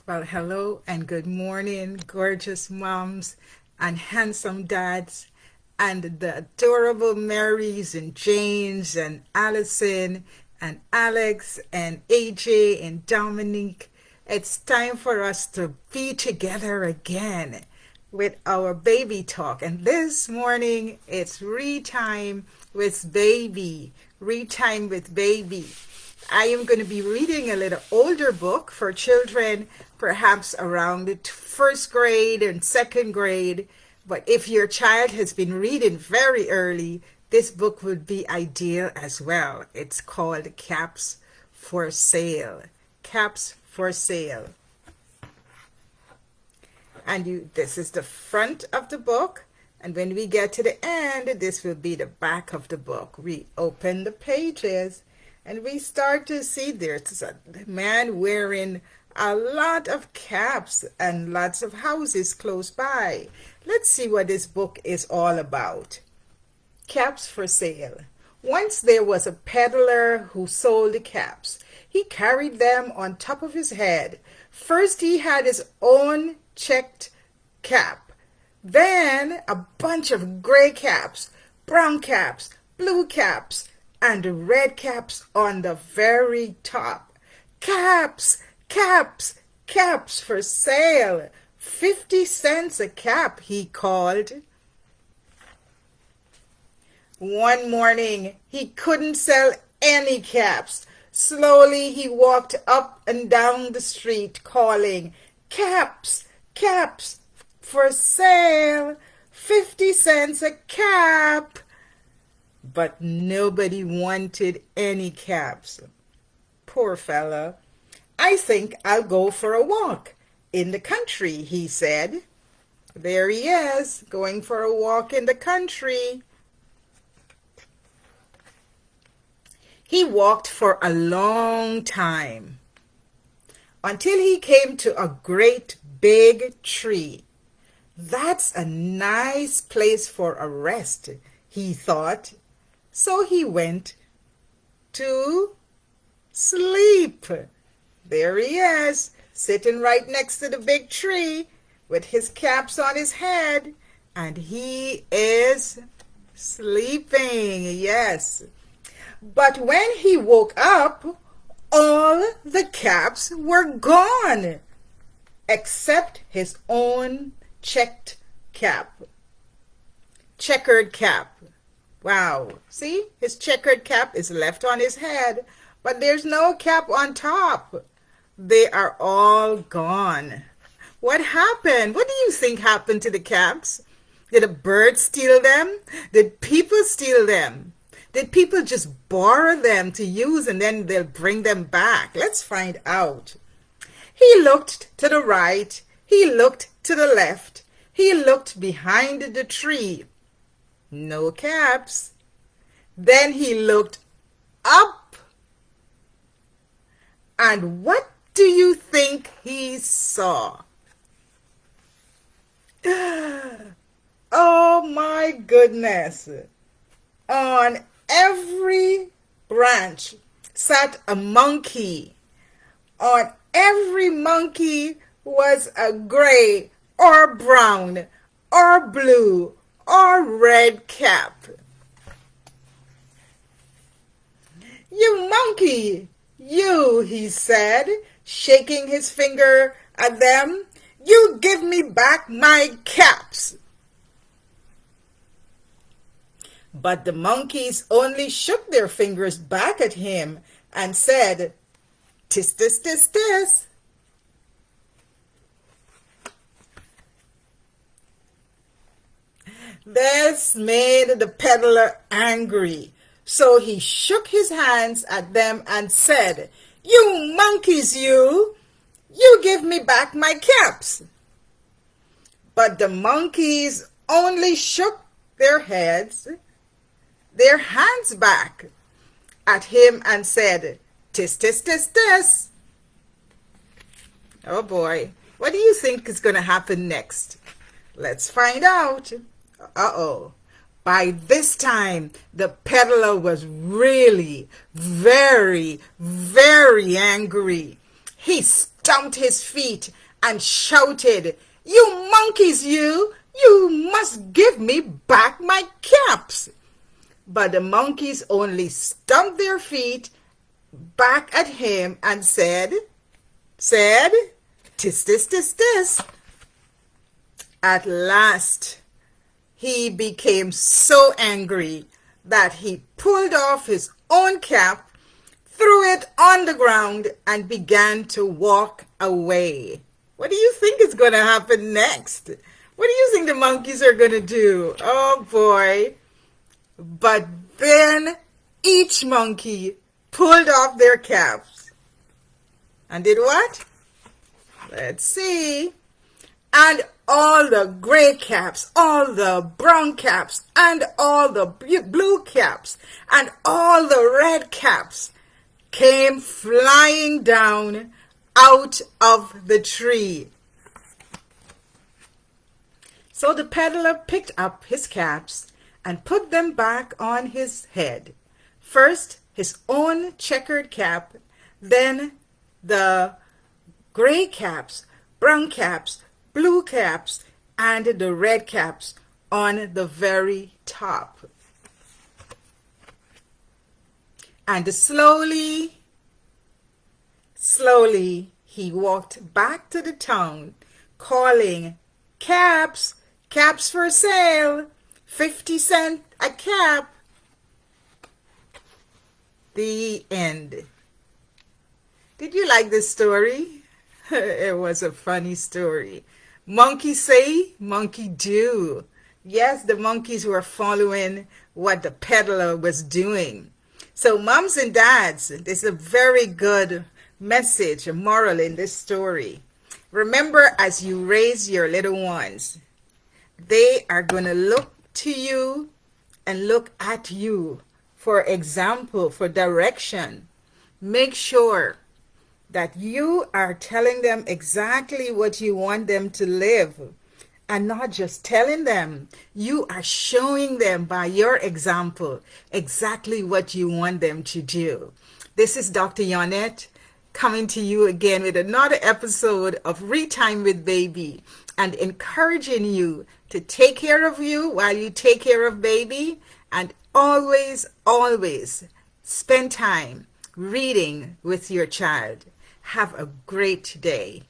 Well, hello and good morning, gorgeous moms and handsome dads, and the adorable Marys and Janes and Allison and Alex and AJ and Dominique. It's time for us to be together again with our baby talk. And this morning, it's read time with baby. Read time with baby. I am going to be reading a little older book for children, perhaps around the first grade and second grade. But if your child has been reading very early, this book would be ideal as well. It's called Caps for Sale. Caps for Sale. And this is the front of the book. And when we get to the end, this will be the back of the book. We open the pages. And we start to see there's a man wearing a lot of caps and lots of houses close by. Let's see what this book is all about. Caps for Sale. Once there was a peddler who sold caps. He carried them on top of his head. First he had his own checked cap. Then a bunch of gray caps, brown caps, blue caps, and red caps on the very top. Caps, caps, caps for sale. 50 cents a cap, he called. One morning, he couldn't sell any caps. Slowly, he walked up and down the street calling, caps, caps for sale. 50 cents a cap. But nobody wanted any caps. Poor fella. I think I'll go for a walk in the country, he said. There he is, going for a walk in the country. He walked for a long time until he came to a great big tree. That's a nice place for a rest, he thought. So he went to sleep. There he is, sitting right next to the big tree with his caps on his head, and he is sleeping, yes. But when he woke up, all the caps were gone, except his own checkered cap. Wow, see, his checkered cap is left on his head, but there's no cap on top. They are all gone. What happened? What do you think happened to the caps? Did a bird steal them? Did people steal them? Did people just borrow them to use and then they'll bring them back? Let's find out. He looked to the right. He looked to the left. He looked behind the tree. No caps. Then he looked up. And what do you think he saw? Oh my goodness. On every branch sat a monkey. On every monkey was a gray or brown or blue or red cap. You monkey, you, he said, shaking his finger at them, you give me back my caps. But the monkeys only shook their fingers back at him and said, tis, tis, tis, tis. This made the peddler angry, so he shook his hands at them and said, you monkeys, you give me back my caps. But the monkeys only shook their hands back at him and said, tis, tis, tis, tis. Oh boy, what do you think is going to happen next? Let's find out. Uh-oh. By this time, the peddler was really very, very angry. He stomped his feet and shouted, "You monkeys, you must give me back my caps." But the monkeys only stomped their feet back at him and said, "Tis, tis, tis, tis." At last, he became so angry that he pulled off his own cap, threw it on the ground, and began to walk away. What do you think is going to happen next? What do you think the monkeys are going to do? Oh boy. But then each monkey pulled off their caps and did what? Let's see. And all the gray caps, all the brown caps, and all the blue caps, and all the red caps came flying down out of the tree. So the peddler picked up his caps and put them back on his head. First, his own checkered cap, then the gray caps, brown caps, blue caps, and the red caps on the very top. And slowly he walked back to the town, calling, "Caps, caps for sale, 50 cents a cap." The end. Did you like this story? It was a funny story. Monkey say, monkey do. Yes, the monkeys were following what the peddler was doing. So moms and dads, there's a very good message, a moral in this story. Remember, as you raise your little ones, they are going to look to you and look at you for example, for direction. Make sure that you are telling them exactly what you want them to live, and not just telling them. You are showing them by your example exactly what you want them to do. This is Dr. Yonnette coming to you again with another episode of Read Time with Baby, and encouraging you to take care of you while you take care of baby, and always spend time reading with your child. Have a great day.